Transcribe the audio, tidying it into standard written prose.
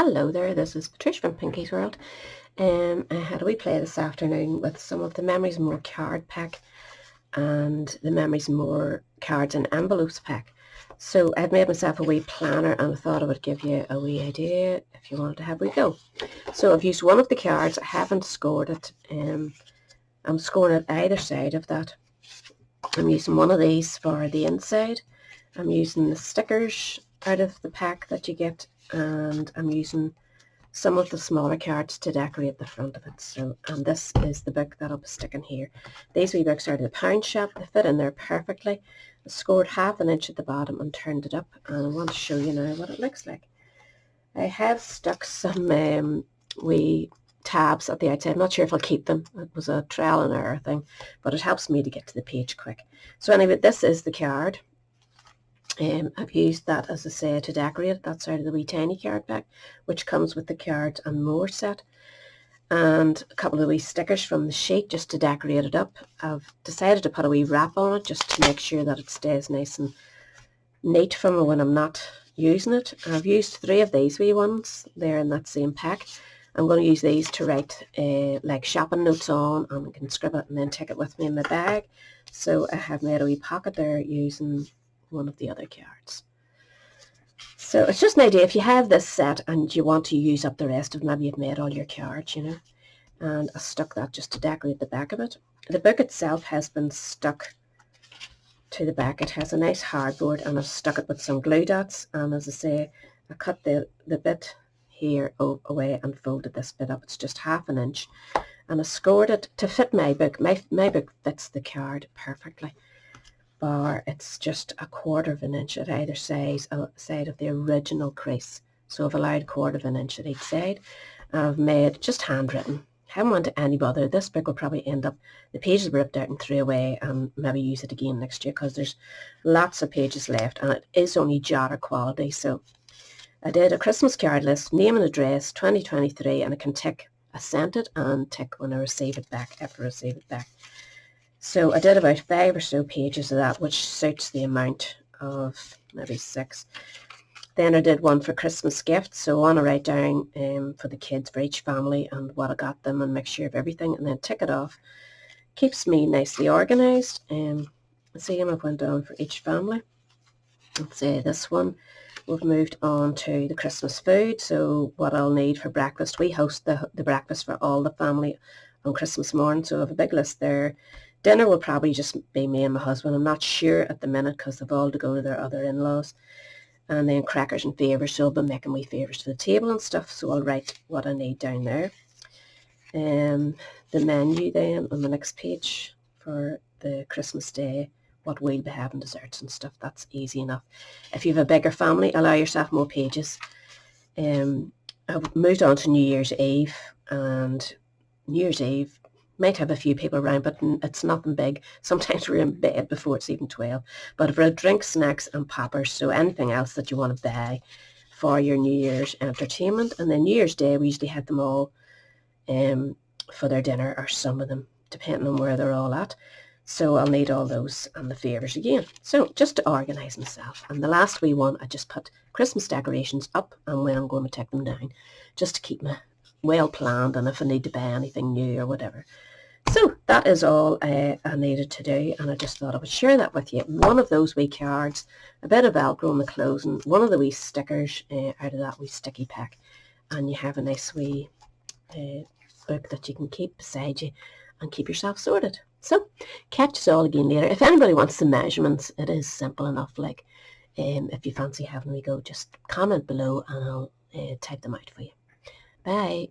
Hello there, this is Patricia from Pinky's World. I had a wee play this afternoon with some of the Memories More card pack and the Memories More cards and envelopes pack. So I've made myself a wee planner and I thought I would give you a wee idea if you wanted to have a wee go. So I've used one of the cards, I haven't scored it. I'm scoring it either side of that. I'm using one of these for the inside. I'm using the stickers out of the pack that you get, and I'm using some of the smaller cards to decorate the front of it. So, and this is the book that I'll be sticking here. These wee books are the pound shop. They fit in there perfectly. I scored 1/2 inch at the bottom and turned it up, and I want to show you now what it looks like. I have stuck some wee tabs at the outside. I'm not sure if I'll keep them. It was a trial and error thing, but it helps me to get to the page quick. So anyway, this is the card. I've used that, as I say, to decorate that side of the wee tiny card pack, which comes with the cards and more set, and a couple of wee stickers from the sheet just to decorate it up. I've decided to put a wee wrap on it just to make sure that it stays nice and neat for me when I'm not using it. I've used 3 of these wee ones there in that same pack. I'm going to use these to write like shopping notes on, and I can scribble it and then take it with me in my bag. So I have made a wee pocket there using one of the other cards. So it's just an idea if you have this set and you want to use up the rest of, maybe you've made all your cards, you know, and I stuck that just to decorate the back of it. The book itself has been stuck to the back. It has a nice hardboard, and I've stuck it with some glue dots, and as I say, I cut the bit here away and folded this bit up. It's just 1/2 inch, and I scored it to fit my book. My book fits the card perfectly, bar it's just 1/4 inch at either side of the original crease. So I've allowed 1/4 inch at each side. I've made just handwritten. I haven't wanted any bother. This book will probably end up, the pages will be ripped out and threw away, and maybe use it again next year because there's lots of pages left, and it is only jotter quality. So I did a Christmas card list, name and address, 2023, and I can tick, I sent it, and tick when I receive it back, after I receive it back. So I did about 5 or so pages of that, which suits the amount of maybe 6. Then I did one for Christmas gifts, so I want to write down for the kids, for each family, and what I got them, and make sure of everything, and then tick it off. Keeps me nicely organised. See, I've went down for each family. Let's say this one, we've moved on to the Christmas food, so what I'll need for breakfast. We host the breakfast for all the family on Christmas morning, so I have a big list there. Dinner will probably just be me and my husband. I'm not sure at the minute because they've all to go to their other in-laws. And then crackers and favours, so I'll be making wee favours for the table and stuff, so I'll write what I need down there. The menu then on the next page for the Christmas day, what we'll be having, desserts and stuff. That's easy enough. If you have a bigger family, allow yourself more pages. I've moved on to New Year's Eve, and New Year's Eve might have a few people around, but it's nothing big. Sometimes we're in bed before it's even 12. But for drinks, snacks and poppers, so anything else that you want to buy for your New Year's entertainment. And then New Year's Day, we usually had them all for their dinner, or some of them, depending on where they're all at. So I'll need all those and the favours again. So just to organise myself. And the last wee one, I just put Christmas decorations up and when I'm going to take them down, just to keep me well planned, and if I need to buy anything new or whatever. So that is all I needed to do, and I just thought I would share that with you. One of those wee cards, a bit of Velcro on the closing, one of the wee stickers out of that wee sticky pack, and you have a nice wee book that you can keep beside you and keep yourself sorted. So catch us all again later. If anybody wants the measurements, it is simple enough. Like if you fancy having me go, just comment below and I'll type them out for you. Bye.